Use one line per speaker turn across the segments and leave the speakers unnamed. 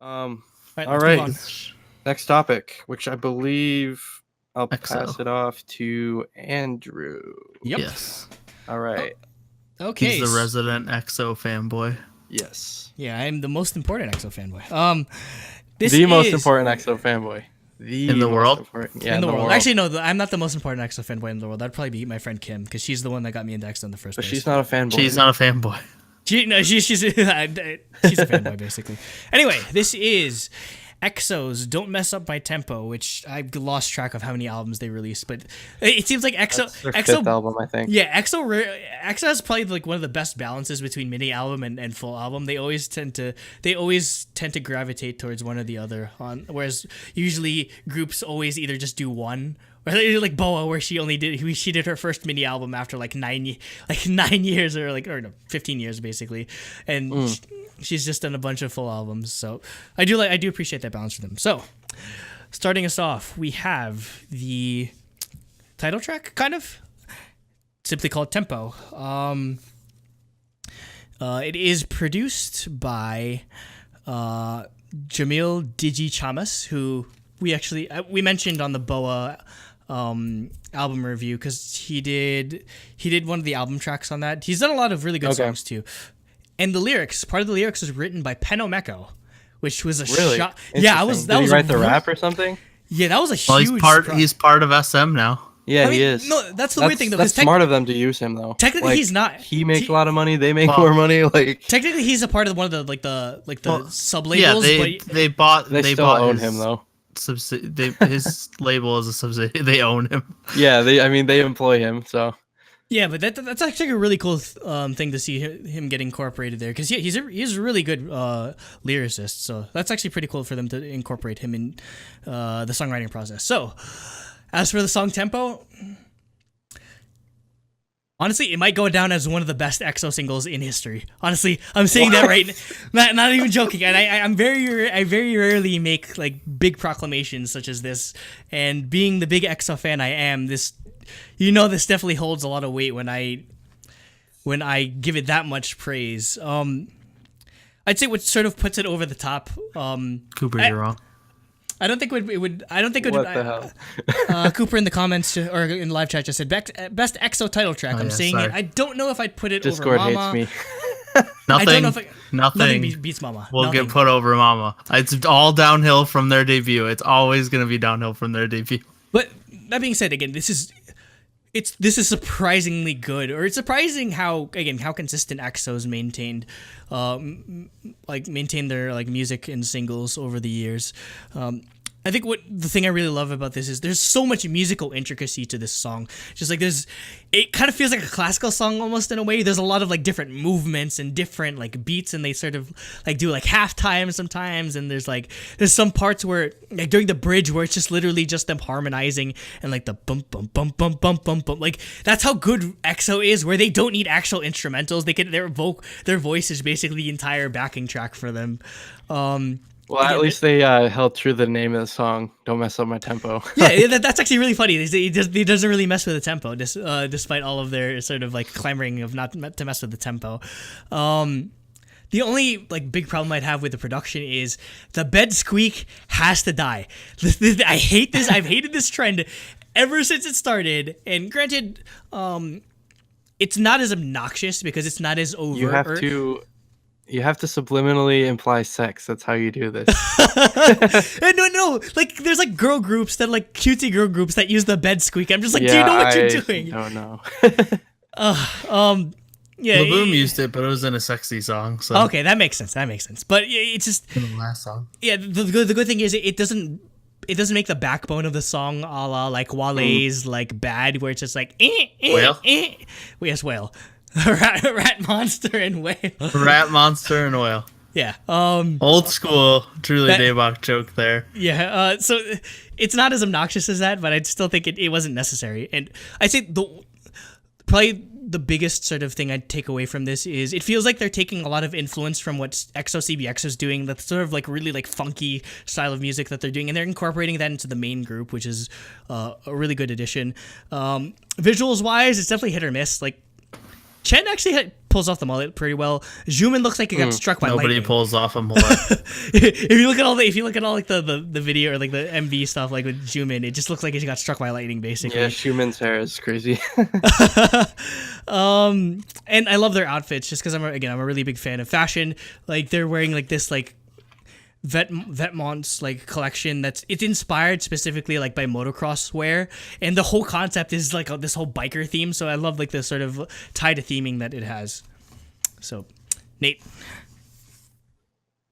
Um,
All right,
all
let's move
right.
on.
Next topic, which I believe I'll
EXO.
pass it off to Andrew.
Yep.
Yes.
All right.
Okay.
He's the resident EXO fanboy.
Yes.
Yeah, I'm the most important EXO fanboy. This
The
is
most important EXO fanboy.
In the
most
world?
important- Yeah,
in the world. Actually, no, I'm not the most important EXO fanboy in the world. That'd probably be my friend Kim, because she's the one that got me into EXO in the first
But
place.
she's not a fanboy.
She's not a fanboy.
She's a fanboy basically. Anyway, this is EXO's "Don't Mess Up My Tempo," which I've lost track of how many albums they released, but it seems like
That's their fifth album, I think.
Yeah, EXO has probably like one of the best balances between mini album and full album. They always tend to gravitate towards one or the other. Whereas usually groups always either just do one. Or like Boa, where she did her first mini album after like 9 years or no, 15 years basically, and she's just done a bunch of full albums. So I do appreciate that balance for them. So starting us off, we have the title track, kind of simply called Tempo. It is produced by Jamil Digi Chamas, who we mentioned on the Boa album review, because he did one of the album tracks on that. He's done a lot of really good songs too. And part of the lyrics was written by Penomeco, which was a shock. Yeah, Did
he write the rap or something?
Yeah, that was a huge.
He's part of SM now.
Yeah, he is.
No, that's the weird thing though.
That's smart of them to use him though.
Technically, he's not.
He makes a lot of money. They make more money. Like
technically, he's a part of one of the sub labels.
Yeah, they
still own him though.
His label is a subsidiary. They own him.
Yeah, they employ him. So
yeah, but that's actually a really cool thing to see him get incorporated there, because he's a really good lyricist. So that's actually pretty cool for them to incorporate him in the songwriting process. So as for the song Tempo, honestly, it might go down as one of the best EXO singles in history. Honestly, I'm saying that right now. Not even joking. And I very rarely make like big proclamations such as this. And being the big EXO fan I am, this definitely holds a lot of weight when I give it that much praise. I'd say what sort of puts it over the top.
Cooper, you're wrong.
I don't think it would.
What the hell?
Cooper in the comments or in the live chat just said best EXO title track. I'm saying it. I don't know if I'd put it
Discord
over Mama.
hates me.
Nothing
beats Mama.
Will get put over Mama. It's all downhill from their debut. It's always gonna be downhill from their debut.
But that being said, again, this is surprisingly good, or it's surprising how consistent EXO's maintained their like music and singles over the years. I think the thing I really love about this is there's so much musical intricacy to this song. Just like it kind of feels like a classical song almost in a way. There's a lot of like different movements and different like beats, and they sort of like do like halftime sometimes. And there's some parts where like during the bridge where it's just literally just them harmonizing and like the bump bump bump bump bump bump bump. Like that's how good EXO is, where they don't need actual instrumentals. They can their voice is basically the entire backing track for them.
Well, at least they held true to the name of the song. Don't mess up my tempo.
Yeah, that's actually really funny. He doesn't really mess with the tempo, despite all of their sort of like clamoring of not to mess with the tempo. The only like big problem I'd have with the production is the bed squeak has to die. I hate this. I've hated this trend ever since it started. And granted, it's not as obnoxious because it's not as overt.
You have to subliminally imply sex. That's how you do this.
No. Like, there's like girl groups that like cutesy girl groups that use the bed squeak. I'm just like, do you know what you're doing?
I don't know.
Yeah.
Laboom used it, but it was in a sexy song. So
okay, that makes sense. But it's just
in the last song.
Yeah, the good thing is it doesn't make the backbone of the song a la like Wale's like Bad, where it's just like
Whale.
Yes, Whale. Rat monster and whale.
Rat monster and whale.
Yeah.
Old school, truly Daebak joke there.
Yeah. So it's not as obnoxious as that, but I still think it wasn't necessary. And I say probably the biggest sort of thing I'd take away from this is it feels like they're taking a lot of influence from what EXO CBX is doing. That's sort of like really like funky style of music that they're doing, and they're incorporating that into the main group, which is a really good addition. Visuals wise, it's definitely hit or miss. Like, Chen actually pulls off the mullet pretty well. Xiumin looks like he got struck by
Nobody
lightning.
pulls off a mullet.
If you look at all like the video or like the MV stuff like with Xiumin, it just looks like he got struck by lightning basically.
Yeah, Xiumin's hair is crazy.
And I love their outfits just because I'm a really big fan of fashion. Like they're wearing like this like Vetmonts like collection it's inspired specifically like by motocross wear, and the whole concept is like this whole biker theme. So I love like the sort of tie to theming that it has. So, Nate.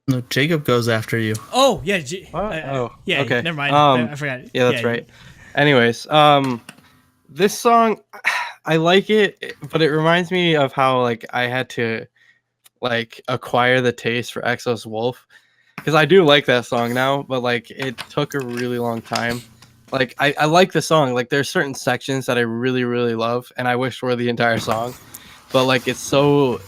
No, Jacob goes after you.
Oh yeah. Yeah.
Okay.
Never mind. I forgot.
Yeah, that's right. Anyways, this song, I like it, but it reminds me of how like I had to like acquire the taste for EXO's Wolf, because I do like that song now, but like it took a really long time. Like I like the song. Like there's certain sections that I really really love, and I wish were the entire song, but like it's so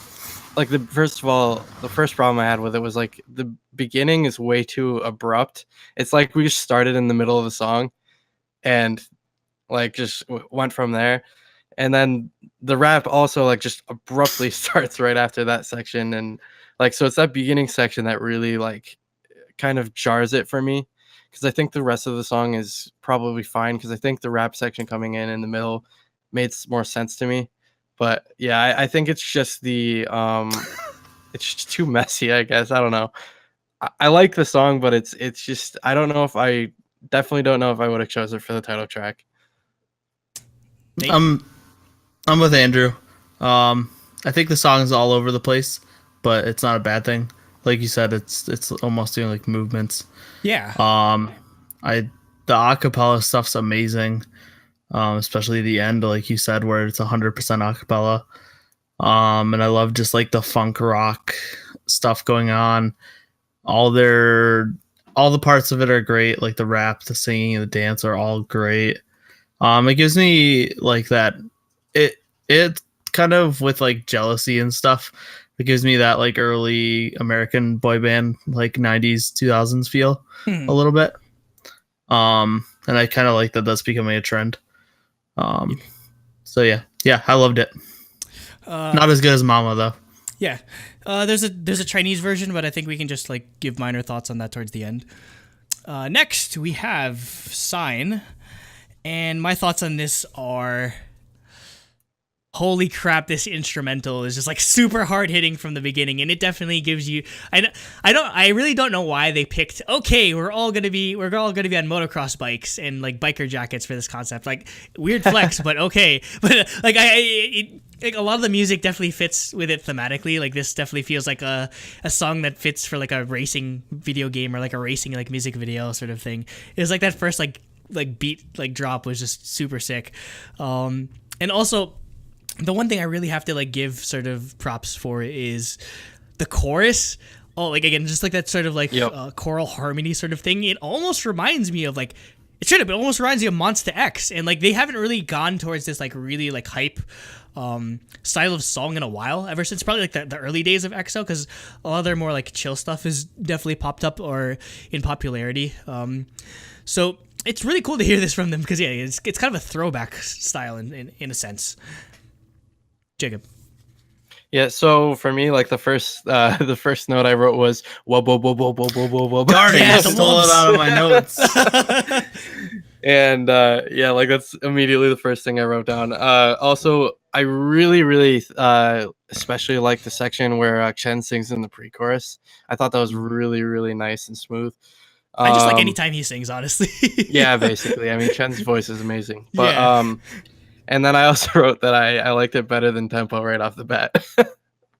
like the first problem I had with it was like the beginning is way too abrupt. It's like we just started in the middle of the song, and like just went from there, and then the rap also like just abruptly starts right after that section, and like so it's that beginning section that really like kind of jars it for me, because I think the rest of the song is probably fine, because I think the rap section coming in the middle made more sense to me. But yeah, I think it's just the it's just too messy, I guess. I don't know. I like the song, but it's just I definitely don't know if I would have chosen it for the title track.
I'm with Andrew. I think the song is all over the place, but it's not a bad thing. Like you said, it's almost doing like movements.
Yeah.
The acapella stuff's amazing. Especially the end, like you said, where it's 100% acapella. And I love just like the funk rock stuff going on. All the parts of it are great. Like the rap, the singing, and the dance are all great. It gives me like that. It kind of with like Jealousy and stuff. It gives me that like early American boy band, like 90s, 2000s feel a little bit. And I kind of like that that's becoming a trend. So yeah, I loved it. Not as good as Mama though.
Yeah. There's a Chinese version, but I think we can just like give minor thoughts on that towards the end. Next we have Sign, and my thoughts on this are, holy crap, this instrumental is just like super hard hitting from the beginning, and it definitely gives you I really don't know why they picked, okay, we're all gonna be on motocross bikes and like biker jackets for this concept. Like weird flex, but okay. But like like a lot of the music definitely fits with it thematically. Like this definitely feels like a song that fits for like a racing video game or like a racing like music video sort of thing. It was like that first like beat like drop was just super sick. And also the one thing I really have to like give sort of props for is the chorus. Oh, like again, just like that sort of like choral harmony sort of thing. It almost reminds me of like, it almost reminds me of Monsta X, and like they haven't really gone towards this like really like hype style of song in a while, ever since probably like the early days of EXO, because a lot of their more like chill stuff has definitely popped up or in popularity. So it's really cool to hear this from them, because it's kind of a throwback style in a sense. Jacob.
Yeah, so for me, like the first note I wrote was whoa whoa whoa whoa whoa whoa whoa whoa.
Darn it, I stole it out of my notes.
And like that's immediately the first thing I wrote down. Also, I really especially like the section where Chen sings in the pre-chorus. I thought that was really really nice and smooth.
I just like anytime he sings, honestly.
Yeah, basically. I mean, Chen's voice is amazing. But and then I also wrote that I liked it better than Tempo right off the bat.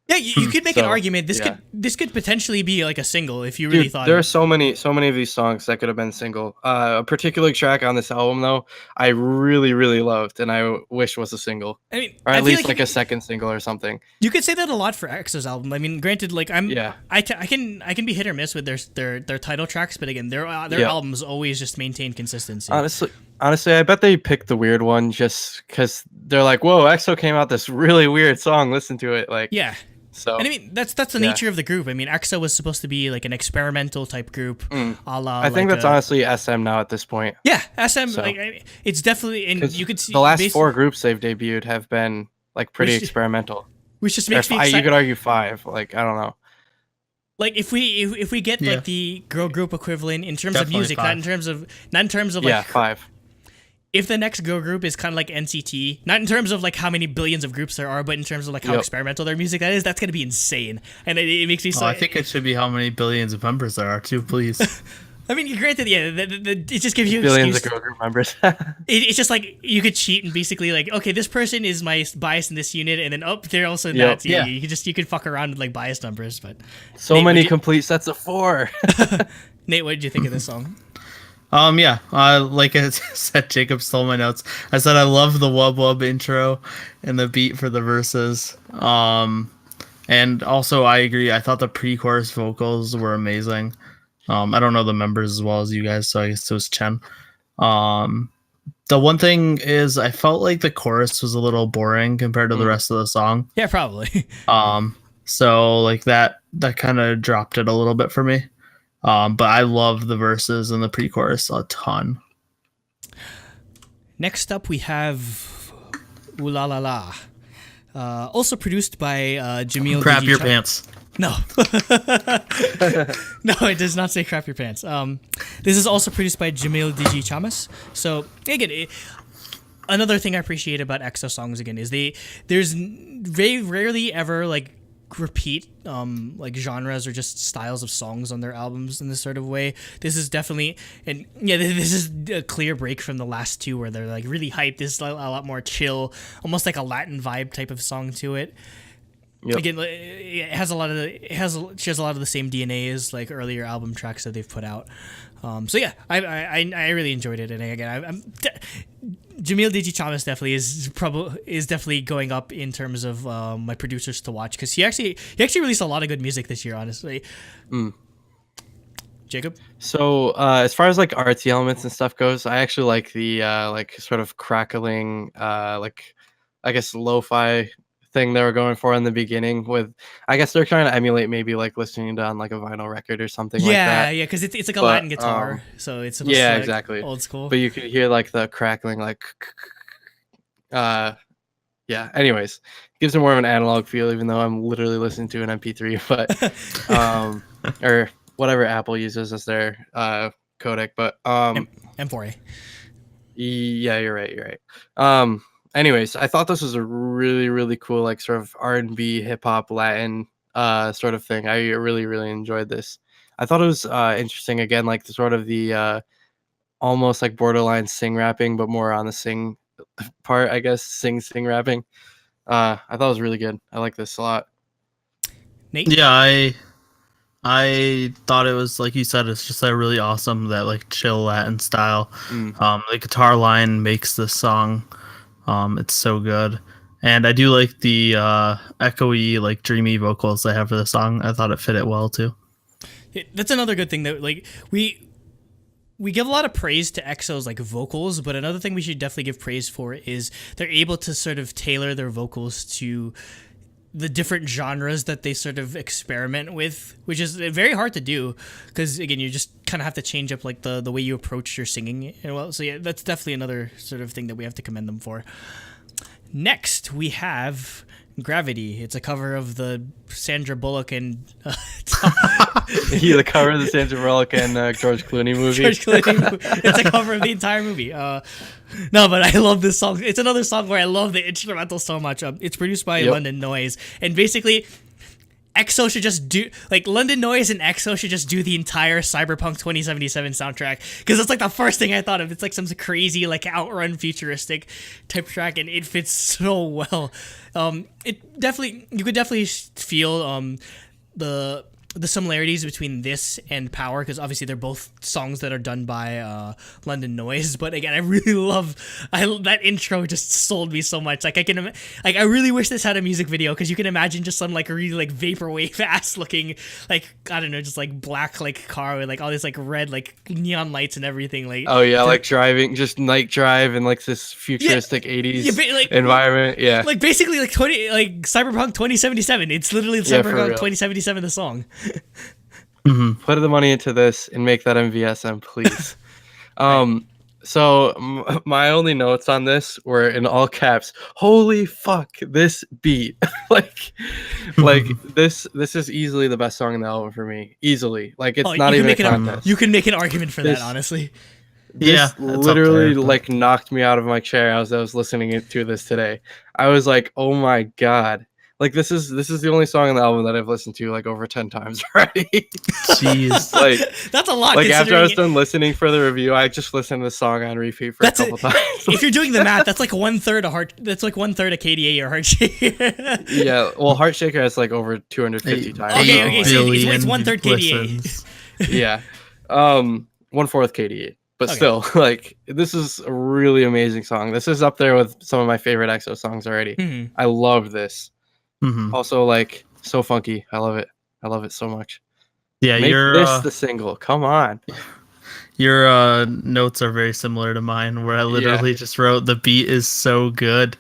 Yeah, you could make an argument. This could potentially be like a single if you really thought.
There are so many of these songs that could have been single. A particular track on this album, though, I really really loved, and I wish was a single. I mean, or at least like a second single or something.
You could say that a lot for EXO's album. I mean, granted, like I can be hit or miss with their title tracks, but again, their albums always just maintain consistency.
Honestly, I bet they picked the weird one just because they're like, "Whoa, EXO came out this really weird song. Listen to it." Like,
yeah.
So,
and I mean, that's the nature of the group. I mean, EXO was supposed to be like an experimental type group.
I think that's honestly SM now at this point.
Yeah, SM. So, like, it's definitely, and you could see
the last 4 groups they've debuted have been like pretty
Which-
experimental.
Which just
Or
makes me
you
excited.
could argue 5. Like I don't know.
Like if we get
Yeah.
like the girl group equivalent in terms
Definitely
of music, not
5.
in terms of like
Yeah, 5.
if the next girl group is kind of like NCT, not in terms of like how many billions of groups there are, but in terms of like how
Yep.
experimental their music that is, that's gonna be insane. And it makes me so.
I think it should be how many billions of members there are too, please.
I mean, granted, yeah, it just gives you
Billions
excuse.
of girl group members.
It's just like you could cheat and basically like, okay, this person is my bias in this unit, and then they're also in
Yep.
that.
Yeah.
You could fuck around with like bias numbers, but
So
Nate,
many
would you-
complete sets of 4.
Nate, what did you think of this song?
Yeah. Like I said, Jacob stole my notes. I said I love the wub wub intro and the beat for the verses. And also I agree. I thought the pre-chorus vocals were amazing. I don't know the members as well as you guys, so I guess it was Chen. The one thing is I felt like the chorus was a little boring compared to the rest of the song.
Yeah, probably.
So like that kind of dropped it a little bit for me. But I love the verses and the pre-chorus a ton.
Next up, we have Ooh La La La. Also produced by Jamil.
Crap
Digi
your
Cha-
pants.
No. No, it does not say crap your pants. This is also produced by Jamil Digi Chamas. So, again, another thing I appreciate about EXO songs, again, is there's very rarely ever, like, repeat like genres or just styles of songs on their albums in this sort of way. This is definitely, and yeah, this is a clear break from the last two where they're like really hyped. This is a lot more chill, almost like a Latin vibe type of song to it.
Yep.
Again, it has a lot of she has a lot of the same DNA as like earlier album tracks that they've put out. So yeah, I really enjoyed it, and again, Jamil Digi Chamas definitely is definitely going up in terms of my producers to watch, because he actually released a lot of good music this year, honestly. Jacob?
So as far as like artsy elements and stuff goes, I actually like the like sort of crackling like I guess lo-fi thing they were going for in the beginning. With I guess they're trying to emulate maybe like listening to on like a vinyl record or something like that.
Yeah, because it's like a
But,
Latin guitar, so it's supposed
yeah,
to, like,
exactly.
old school.
But you could hear like the crackling like yeah, anyways, gives it more of an analog feel, even though I'm literally listening to an MP3, but or whatever Apple uses as their codec. But
M4A.
yeah, you're right. Anyways, I thought this was a really, really cool, like sort of R&B, hip hop, Latin sort of thing. I really, really enjoyed this. I thought it was interesting. Again, like the sort of the almost like borderline sing rapping, but more on the sing part, I guess. Sing rapping. I thought it was really good. I like this a lot.
Nate?
Yeah, I thought it was, like you said, it's just like really awesome, that like chill Latin style. The guitar line makes this song. It's so good. And I do like the echoey, like dreamy vocals they have for the song. I thought it fit it well too.
That's another good thing that like we give a lot of praise to EXO's like vocals, but another thing we should definitely give praise for is they're able to sort of tailor their vocals to the different genres that they sort of experiment with, which is very hard to do, because again, you just kind of have to change up like the way you approach your singing. And well, so yeah, that's definitely another sort of thing that we have to commend them for. Next, we have Gravity. It's a cover of the Sandra Bullock and
Yeah, the cover of the Sandra Bullock and George Clooney movie.
George Clooney. It's a cover of the entire movie. No, but I love this song. It's another song where I love the instrumental so much. It's produced by London Noise, and basically EXO should just do, like, London Noise and EXO should just do the entire Cyberpunk 2077 soundtrack, because it's like the first thing I thought of. It's like some crazy like outrun futuristic type track, and it fits so well. It definitely, you could definitely feel the similarities between this and Power, because obviously they're both songs that are done by London Noise. But again, I really love that intro. Just sold me so much. Like I really wish this had a music video, because you can imagine just some like really like vaporwave ass looking, like, I don't know, just like black like car with like all this like red like neon lights and everything. Like,
Oh yeah, like driving, just night drive in like this futuristic 80s
like,
environment. Yeah.
like basically like Cyberpunk 2077. It's literally
Yeah, for
Cyberpunk
real.
2077 the song.
Put the money into this and make that MVSM, please. So my only notes on this were in all caps. Holy fuck, this beat! like, like this is easily the best song in the album for me. Easily, like it's not even a contest.
You can make an argument for
This-
that, honestly.
This
it's up
literally
there, but-
like knocked me out of my chair as I was listening to this today. I was like, oh my god. Like this is the only song on the album that I've listened to like over 10 times already.
Jeez.
like
That's a lot.
like after I was
considering
done listening for the review, I just listened to the song on repeat for
That's
a
it.
couple times.
if you're doing the math, that's like 1/3 of heart. That's like 1/3 of KDA or Heartshaker.
Yeah, well, Heartshaker has like over 250 times.
Okay, so it's
billion
1/3 KDA.
listens.
Yeah, 1/4 KDA, but
Okay.
still, like this is a really amazing song. This is up there with some of my favorite EXO songs already.
Mhm.
I love this.
Mhm.
Also, like so funky. I love it. I love it so much.
Yeah,
Make
your
this the single. Come on.
your notes are very similar to mine, where I literally just wrote the beat is so good,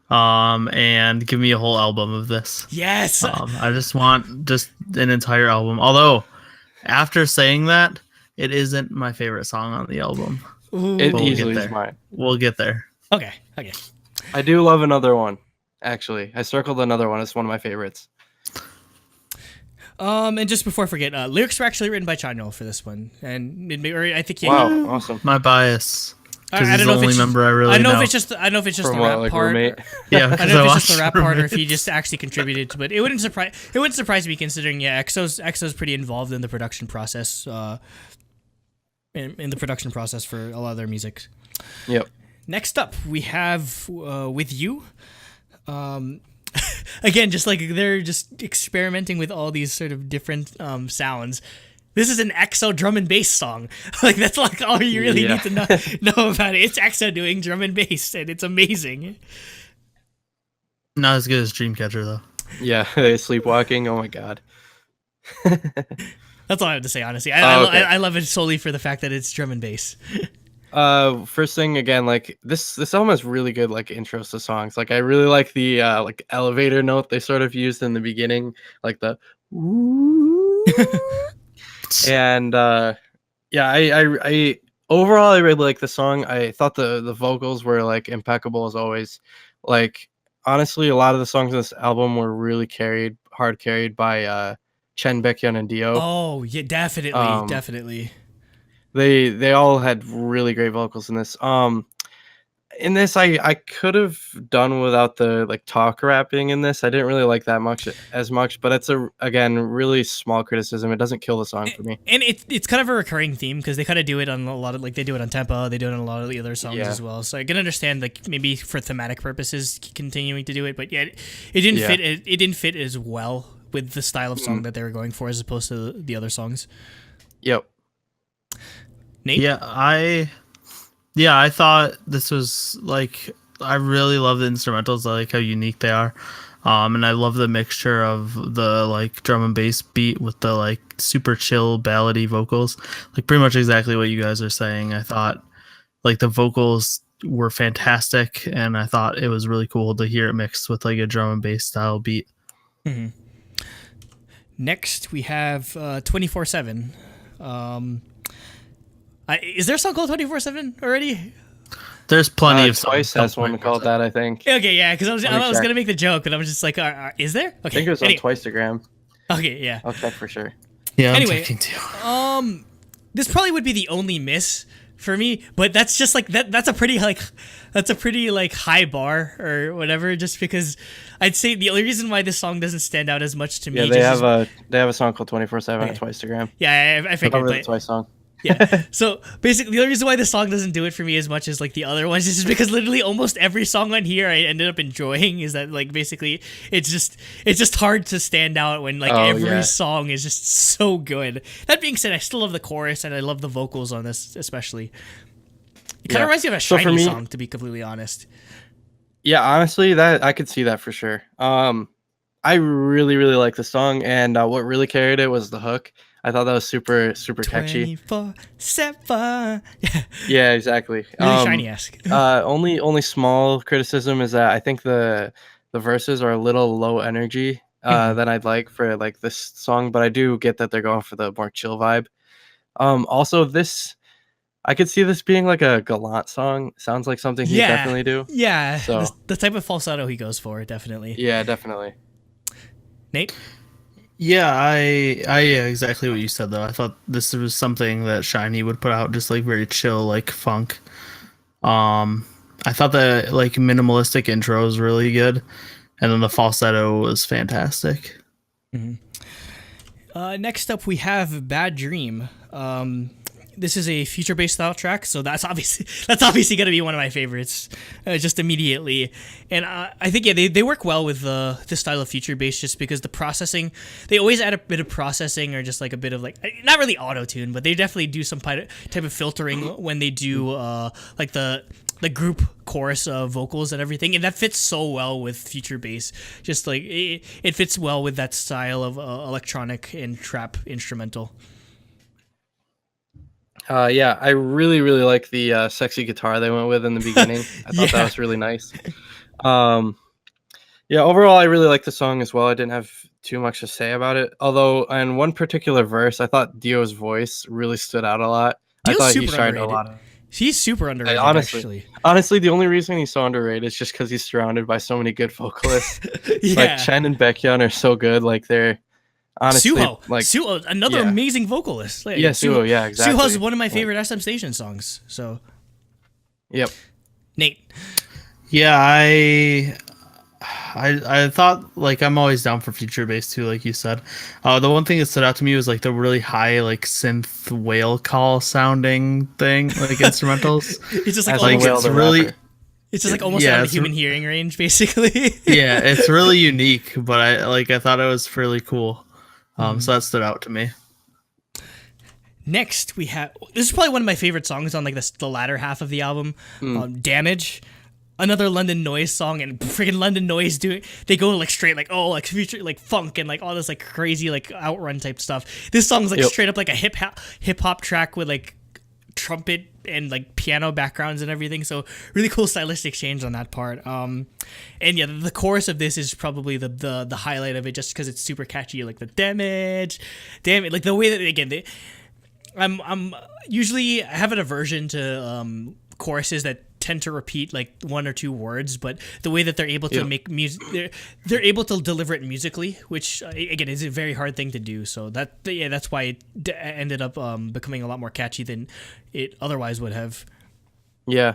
and give me a whole album of this.
Yes.
I just want just an entire album. Although, after saying that, it isn't my favorite song on the album.
Ooh.
It
We'll get
easily is
there.
mine.
We'll get there.
Okay. Okay.
I do love another one. Actually, I circled another one. It's one of my favorites.
And just before I forget, lyrics were actually written by Chanyeol for this one, and I think
Wow, awesome.
My bias, because
I
he's
don't
the
know if
only
it's
member I really
I know
know.
if it's just
From
the
what,
rap
like
part.
roommate?
Yeah,
I
because
don't know if it's just
watched
the rap part or if
Roommate.
he just actually contributed to it. It wouldn't surprise me considering EXO's pretty involved in the production process. In the production process for a lot of their music.
Yep.
Next up, we have With You. Again, just like they're just experimenting with all these sort of different sounds. This is an EXO drum and bass song. Like that's like all you really
Yeah.
need to know about it. It's EXO doing drum and bass, and it's amazing.
Not as good as Dreamcatcher though.
Yeah, sleepwalking. Oh my god.
That's all I have to say, honestly.
Okay.
I love it solely for the fact that it's drum and bass.
First thing again, like this album has really good like intros to songs. Like I really like the like elevator note they sort of used in the beginning, like the woo. And yeah, I overall I really like the song. I thought the vocals were like impeccable as always. Like honestly, a lot of the songs in this album were really hard carried by Chen, Baekhyun, and Dio.
Oh yeah, definitely, definitely.
They all had really great vocals in this. In this I could have done without the like talk rapping in this. I didn't really like that as much, but it's again really small criticism. It doesn't kill the song for me.
And it's kind of a recurring theme because they kind of do it on a lot of, like, they do it on Tempo, they do it on a lot of the other songs as well. So I can understand, like, maybe for thematic purposes continuing to do it, but yeah, it didn't fit. It didn't fit as well with the style of song that they were going for as opposed to the other songs.
Yep.
Nate?
Yeah, I thought this was like, I really love the instrumentals. I like how unique they are. And I love the mixture of the like drum and bass beat with the like super chill ballady vocals. Like pretty much exactly what you guys are saying. I thought like the vocals were fantastic, and I thought it was really cool to hear it mixed with like a drum and bass style beat.
Mm-hmm. Next, we have 24/7. Is there a song called 24/7 already?
There's plenty of
Twice
songs
has one called that, I think.
Okay, yeah, because I was
check.
gonna make the joke, but I was just like, is there? Okay,
I think it was on Twiceagram.
Okay, yeah.
I'll check for sure.
Yeah, I'm
Anyway,
checking too.
This probably would be the only miss for me, but that's just like that's a pretty high bar or whatever, just because I'd say the only reason why this song doesn't stand out as much to me.
Yeah, they have a song called 24/7 on Twiceagram.
Yeah, I figured.
Cover the Twice song.
Yeah. So basically, the only reason why this song doesn't do it for me as much as like the other ones is just because literally almost every song on here I ended up enjoying. Is that like basically it's just hard to stand out when like every song is just so good. That being said, I still love the chorus and I love the vocals on this especially. It kind of reminds me of a Shiny song, to be completely honest.
Yeah, honestly, that I could see that for sure. I really like the song, and what really carried it was the hook. I thought that was super catchy.
24/7.
Yeah, exactly.
Really Shiny-esque.
Only small criticism is that I think the verses are a little low energy than I'd like for like this song, but I do get that they're going for the more chill vibe. Also, this I could see this being like a Gallant song. Sounds like something he definitely do.
Yeah,
So
the type of falsetto he goes for, definitely.
yeah, definitely.
Nate?
Yeah, yeah, exactly what you said though. I thought this was something that Shiny would put out, just like very chill, like funk. I thought the like minimalistic intro was really good, and then the falsetto was fantastic.
Next up, we have Bad Dream. This is a future-based style track, so that's obviously going to be one of my favorites, just immediately. And I think they work well with this style of future-based, just because the processing, they always add a bit of processing or just like a bit of like, not really auto-tune, but they definitely do some type of filtering when they do like the group chorus vocals and everything, and that fits so well with future bass. Just like it fits well with that style of electronic and trap instrumental.
Yeah, I really like the sexy guitar they went with in the beginning. I thought that was really nice. Yeah, overall I really like the song as well. I didn't have too much to say about it, although in one particular verse I thought Dio's voice really stood out a lot.
Dio's
I thought
super
he shined
underrated.
a lot.
He's super underrated, actually.
Honestly, the only reason he's so underrated is just because he's surrounded by so many good vocalists.
Yeah.
Like Chen and Baekhyun are so good. Like they're honestly
Suho, another amazing vocalist. Like,
yeah, Suho, yeah, exactly.
Suho's one of my favorite SM Station songs. So,
yep.
Nate.
Yeah, I thought, like, I'm always down for future bass too, like you said. The one thing that stood out to me was like the really high like synth whale call sounding thing, like instrumentals.
It's just like,
it's really,
it's just like almost out of human hearing range, basically.
Yeah, it's really unique, but I thought it was fairly cool. So that stood out to me.
Next, we have, this is probably one of my favorite songs on like the latter half of the album, Damage. Another London Noise song, and freaking London Noise they go like straight like future like funk and like all this like crazy like outrun type stuff. This song's like straight up like a hip hop track with like trumpet and like piano backgrounds and everything. So really cool stylistic change on that part. And yeah, the chorus of this is probably the highlight of it, just because it's super catchy. Like the damage, like the way that I'm usually, I have an aversion to choruses that tend to repeat like one or two words, but the way that they're able to make music, they're able to deliver it musically, which again is a very hard thing to do. So that's why it ended up becoming a lot more catchy than it otherwise would have.
Yeah,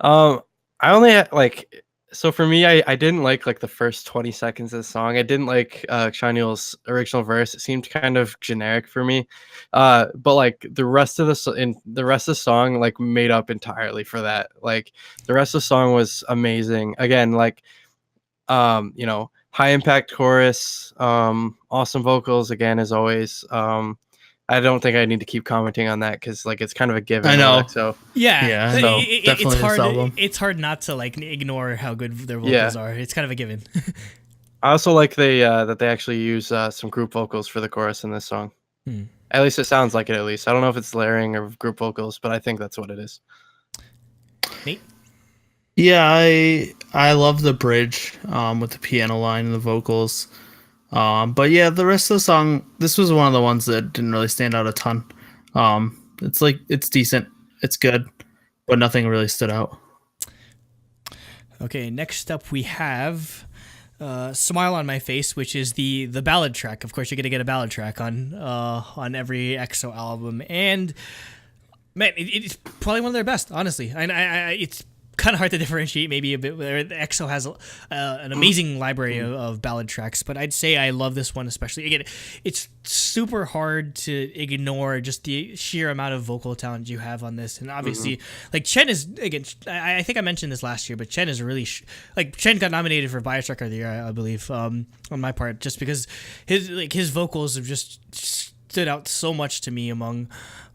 I only had, like, so for me, I didn't like the first 20 seconds of the song. I didn't like Chanyeol's original verse. It seemed kind of generic for me. But like the rest of the song like made up entirely for that. Like the rest of the song was amazing. Again, like high impact chorus, awesome vocals again as always. I don't think I need to keep commenting on that because like it's kind of a given.
I know.
So
yeah. So definitely
it's hard not to like ignore how good their vocals are. It's kind of a given.
I also like that they actually use some group vocals for the chorus in this song. At least it sounds like it. At least I don't know if it's layering or group vocals, but I think that's what it is.
Nate?
Yeah, I love the bridge with the piano line and the vocals. But yeah, the rest of the song, this was one of the ones that didn't really stand out a ton. It's decent, it's good, but nothing really stood out.
Okay, next up we have Smile on My Face, which is the ballad track. Of course, you're gonna get a ballad track on every EXO album, and man, it's probably one of their best, honestly. It's kind of hard to differentiate maybe a bit. EXO has an amazing library of ballad tracks, but I'd say I love this one especially. Again, it's super hard to ignore just the sheer amount of vocal talent you have on this, and obviously like Chen is, again, I think I mentioned this last year, but Chen is really Chen got nominated for Bias Record of the Year, I believe, on my part, just because his vocals have just stood out so much to me among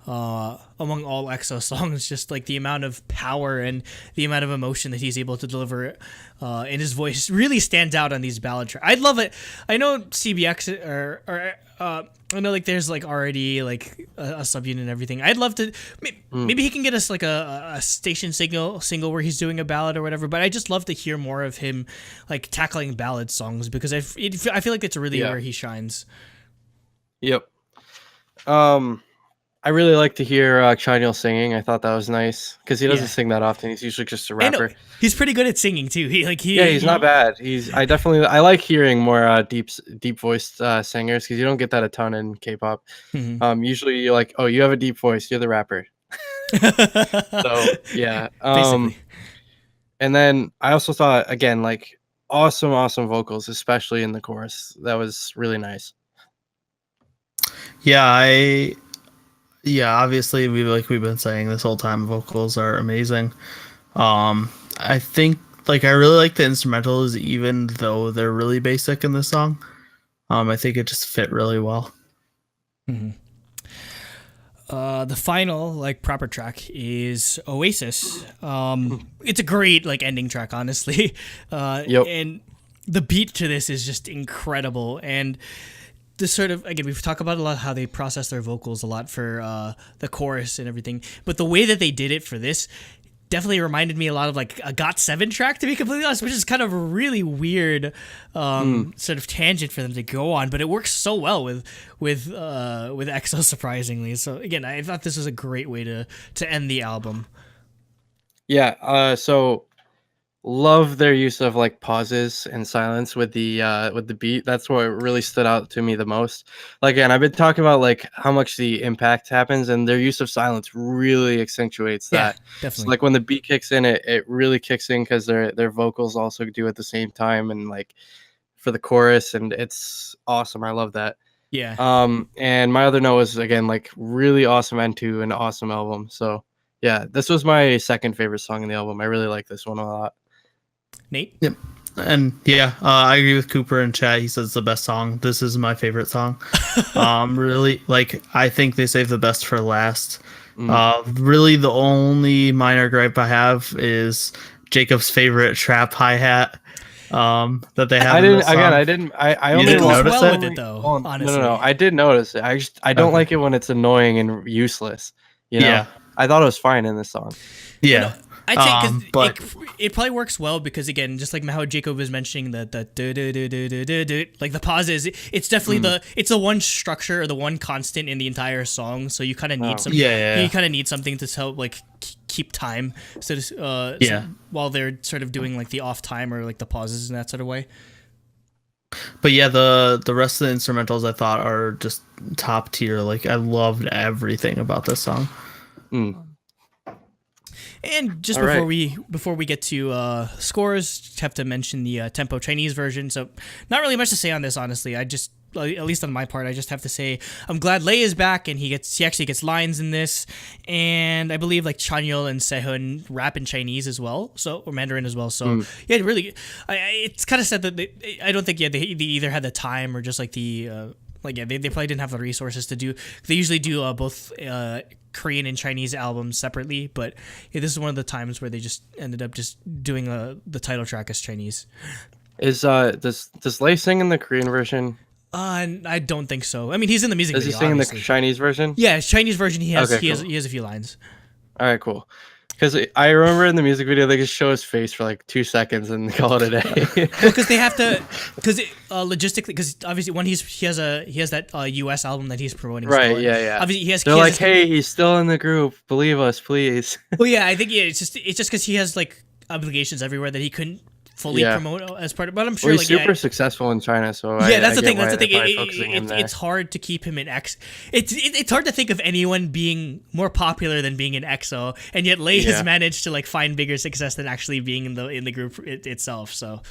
all EXO songs. Just like the amount of power and the amount of emotion that he's able to deliver in his voice really stands out on these ballad tracks. I'd love it. I know CBX or I know like there's like already like a subunit and everything. I'd love to maybe he can get us like a station single where he's doing a ballad or whatever, but I just love to hear more of him like tackling ballad songs, because I feel like it's really where he shines.
Yep. I really like to hear Chanyeol singing. I thought that was nice because he doesn't
Yeah.
sing that often. He's usually just a
I know,
rapper.
he's pretty good at singing too.
Yeah, he's not bad. I like hearing more deep voiced singers because you don't get that a ton in K-pop.
Mhm.
Usually you're like, oh, you have a deep voice, you're the rapper. So yeah.
Basically.
And then I also thought again like awesome vocals, especially in the chorus. That was really nice.
Yeah, obviously we've been saying this whole time, vocals are amazing. I think like I really like the instrumentals even though they're really basic in this song. I think it just fit really well.
The final like proper track is Oasis. It's a great like ending track, honestly.
Yep.
And the beat to this is just incredible. And this sort of, again, we've talked about a lot how they process their vocals a lot for the chorus and everything, but the way that they did it for this definitely reminded me a lot of like a GOT7 track, to be completely honest, which is kind of a really weird sort of tangent for them to go on, but it works so well with EXO, surprisingly. So again, I thought this was a great way to end the album.
Yeah. So love their use of like pauses and silence with the beat. That's what really stood out to me the most. Like, again, I've been talking about like how much the impact happens, and their use of silence really accentuates that.
Yeah, definitely.
So, like when the beat kicks in, it really kicks in because their vocals also do at the same time, and like for the chorus, and it's awesome. I love that.
Yeah.
And my other note was again like really awesome end to an awesome album. So yeah, this was my second favorite song in the album. I really like this one a lot.
Nate?
Yep. And yeah, I agree with Cooper in chat. He says it's the best song. This is my favorite song. Really, like I think they saved the best for last. Really, the only minor gripe I have is Jacob's favorite trap hi hat. That they have.
I only
didn't notice
well
it?
with it though.
Oh,
Honestly,
no, I did notice it. I don't
Okay.
like it when it's annoying and useless. You know,
Yeah.
I thought it was fine in this song.
Yeah.
I'd say
but
because it probably works well because again, just like how Jacob was mentioning the like the pauses, it's definitely it's the one structure or the one constant in the entire song. So you kind of need some. You kind of need something to help like keep time. So while they're sort of doing like the off time or like the pauses in that sort of way.
But yeah, the rest of the instrumentals I thought are just top tier. Like I loved everything about this song.
And just
All
before we get to scores, just have to mention the tempo Chinese version. So not really much to say on this, honestly. I just, at least on my part, I just have to say I'm glad Lei is back and he actually gets lines in this, and I believe like Chanyeol and Sehun rap in Chinese as well, or Mandarin as well. So yeah, really, it's kind of sad that I don't think they either had the time or just like the they probably didn't have the resources to do. They usually do both Korean and Chinese albums separately, but yeah, this is one of the times where they just ended up just doing the title track as Chinese.
Does Lei sing in the Korean version?
I don't think so. I mean, he's in the music
Does
video.
he sing
obviously.
in the Chinese version?
Yeah, his Chinese version. He has
Okay,
he has a few lines.
All right, cool. Because I remember in the music video they just show his face for like 2 seconds and call it a day.
Because they have to, logistically, because obviously when he has that US album that he's promoting.
Right?
still,
Yeah.
Obviously
They're like, hey, he's still in the group. Believe us, please.
Well, yeah, I think it's just because he has like obligations everywhere that he couldn't fully promote as part of. But I'm sure
he's super successful in China, so
that's the thing. That's the thing.
It's
hard to keep him in X. It's hard to think of anyone being more popular than being in EXO, and yet Lei has managed to like find bigger success than actually being in the group itself. So,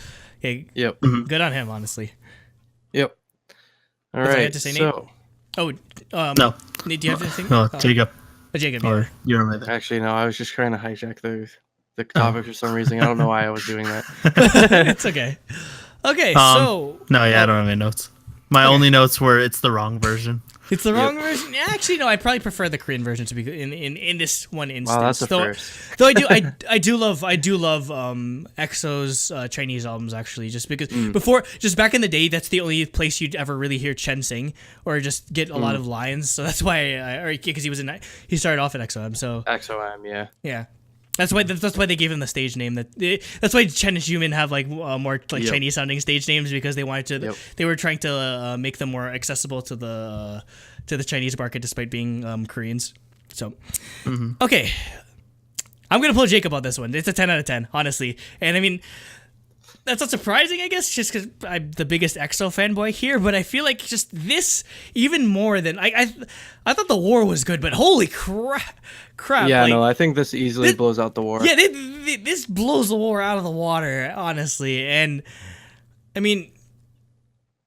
yeah, good on him, honestly.
Yep. All
That's
right.
I had to say,
so,
Nate?
No.
Nate, do you have anything?
No, Jacob.
Jacob.
Or you're my
actually, no. I was just trying to hijack the topic for some reason. I don't know why I was doing that.
It's okay. Okay, so
no, I don't have any notes. My only notes were it's the wrong version.
It's the wrong version. Actually, no. I probably prefer the Korean version to be in this one instance.
Wow, that's a first.
Though I do love EXO's Chinese albums actually, just because just back in the day, that's the only place you'd ever really hear Chen sing or just get a lot of lines. So that's why because he started off at EXO-M. So
EXO-M,
yeah. That's why they gave him the stage name. That's why Chen and Xiumin have like more like Chinese sounding stage names, because they wanted to. They were trying to make them more accessible to the to the Chinese market despite being Koreans. So, okay. I'm going to pull Jacob on this one. It's a 10 out of 10, honestly. And I mean, that's not surprising, I guess, just because I'm the biggest EXO fanboy here. But I feel like just this, even more than I thought the war was good, but holy crap!
Yeah,
like,
no, I think this easily blows out the war.
Yeah, this blows the war out of the water, honestly. And I mean,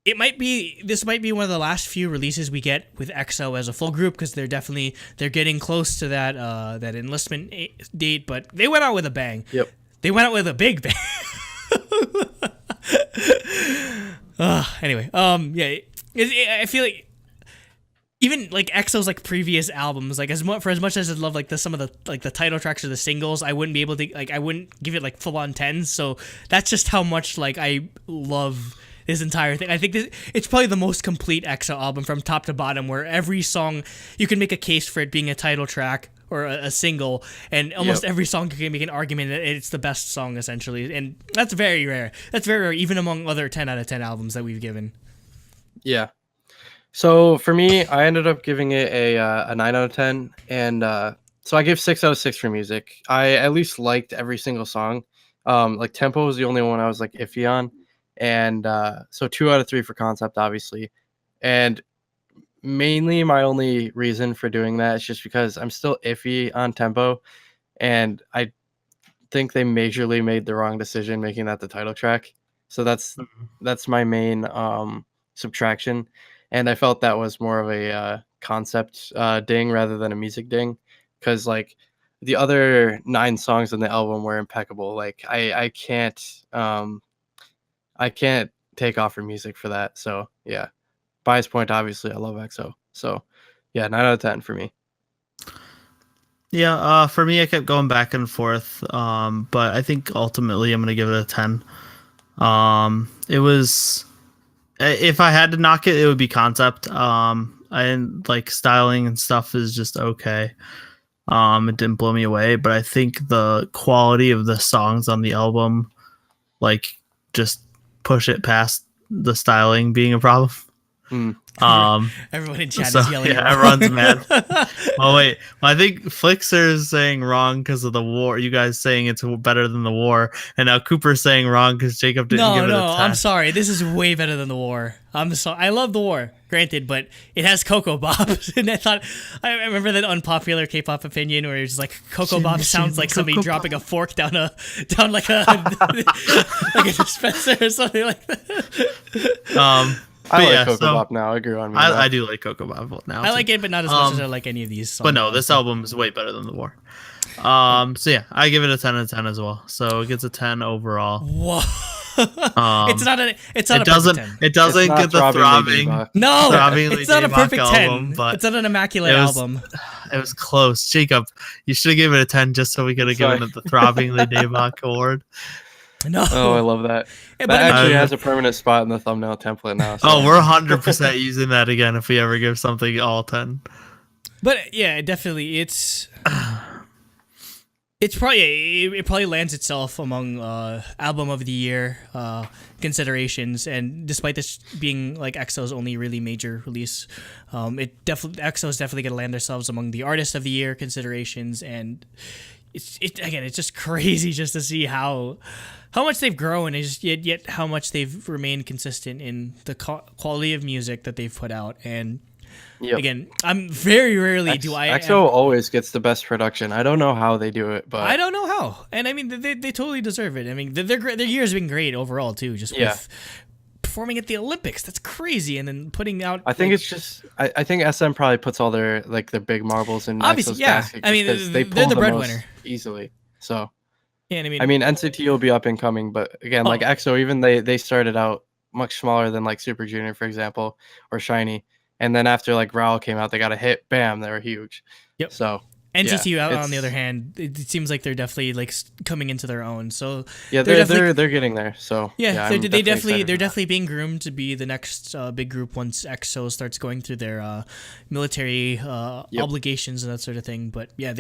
this might be one of the last few releases we get with EXO as a full group, because they're getting close to that enlistment date. But they went out with a bang.
Yep.
They went out with a big bang. Anyway, yeah, I feel like even like EXO's like previous albums, like as much as I love like some of the like the title tracks or the singles, I wouldn't be able to I wouldn't give it like full on 10s. So that's just how much like I love this entire thing. I think it's probably the most complete EXO album from top to bottom, where every song you can make a case for it being a title track or a single, and almost every song you can make an argument that it's the best song essentially, and that's very rare. That's very rare, even among other 10 out of 10 albums that we've given.
Yeah. So for me, I ended up giving it a 9 out of 10, and so I gave 6 out of 6 for music. I at least liked every single song. Like Tempo was the only one I was like iffy on, and so 2 out of 3 for concept, obviously, and mainly my only reason for doing that is just because I'm still iffy on Tempo, and I think they majorly made the wrong decision making that the title track. So that's my main subtraction, and I felt that was more of a concept ding rather than a music ding, because like the other 9 songs on the album were impeccable. Like I can't take off for music for that. So yeah. Bias point, obviously, I love EXO. So, yeah, 9 out of 10 for me.
Yeah, for me, I kept going back and forth, but I think ultimately I'm going to give it a 10. It was, if I had to knock it, it would be concept. And like styling and stuff is just okay. It didn't blow me away, but I think the quality of the songs on the album, like, just push it past the styling being a problem.
Everyone in chat is yelling.
Yeah, everyone's mad. Oh wait, I think Flixer is saying wrong because of the war. You guys saying it's better than the war, and now Cooper's saying wrong because Jacob didn't give it a 10.
No, I'm sorry. This is way better than the war. I'm sorry. I love the war, granted, but it has Coco Bop, and I remember that unpopular K-pop opinion where it's like Coco Bop sounds like somebody dropping a fork down like a like a dispenser or something like that.
I like Coco Bop now. I agree on me.
I do like Coco Bop now.
I like it, but not as much as I like any of these songs.
But no, this album is way better than the war. So yeah, I give it a 10 out of 10 as well. So it gets a 10 overall.
Whoa. It
doesn't get the throbbing.
No,
throbbingly
it's not a perfect
album,
10.
But
it's not an immaculate album.
It was close. Jacob, you should have given it a 10 just so we could have given it the throbbingly Daebak award.
No.
Oh, I love that. That actually has a permanent spot in the thumbnail template now. So.
Oh, we're 100% using that again if we ever give something all 10.
But yeah, definitely, it probably lands itself among album of the year considerations. And despite this being like EXO's only really major release, EXO is definitely gonna land themselves among the artist of the year considerations. And it's just crazy just to see how much they've grown, and yet how much they've remained consistent in the quality of music that they've put out. And again, I'm very rarely
EXO always gets the best production. I don't know how they do it, but
I don't know how. And I mean, they totally deserve it. I mean, their year's been great overall too. Just with performing at the Olympics, that's crazy. And then putting out,
I think it's just I think SM probably puts all their their big marbles in
obviously,
EXO's basket.
I mean,
they're
the breadwinner
easily. So
yeah,
I mean NCT will be up and coming, but again, like EXO, even they started out much smaller than like Super Junior, for example, or SHINee, and then after like Raul came out, they got a hit, bam, they were huge.
Yep.
So
NCT on the other hand, it seems like they're definitely like coming into their own. So
yeah, they're getting there. So
they're definitely being groomed to be the next big group once EXO starts going through their military obligations and that sort of thing. But yeah,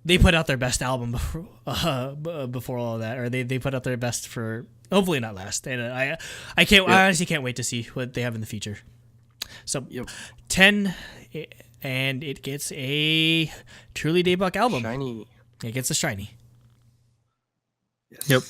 they put out their best album before all of that, or they put out their best for hopefully not last. And I honestly can't wait to see what they have in the future. So
Yep.
10, and it gets a truly Daebak album.
Shiny.
It gets a shiny.
Yes.
Yep.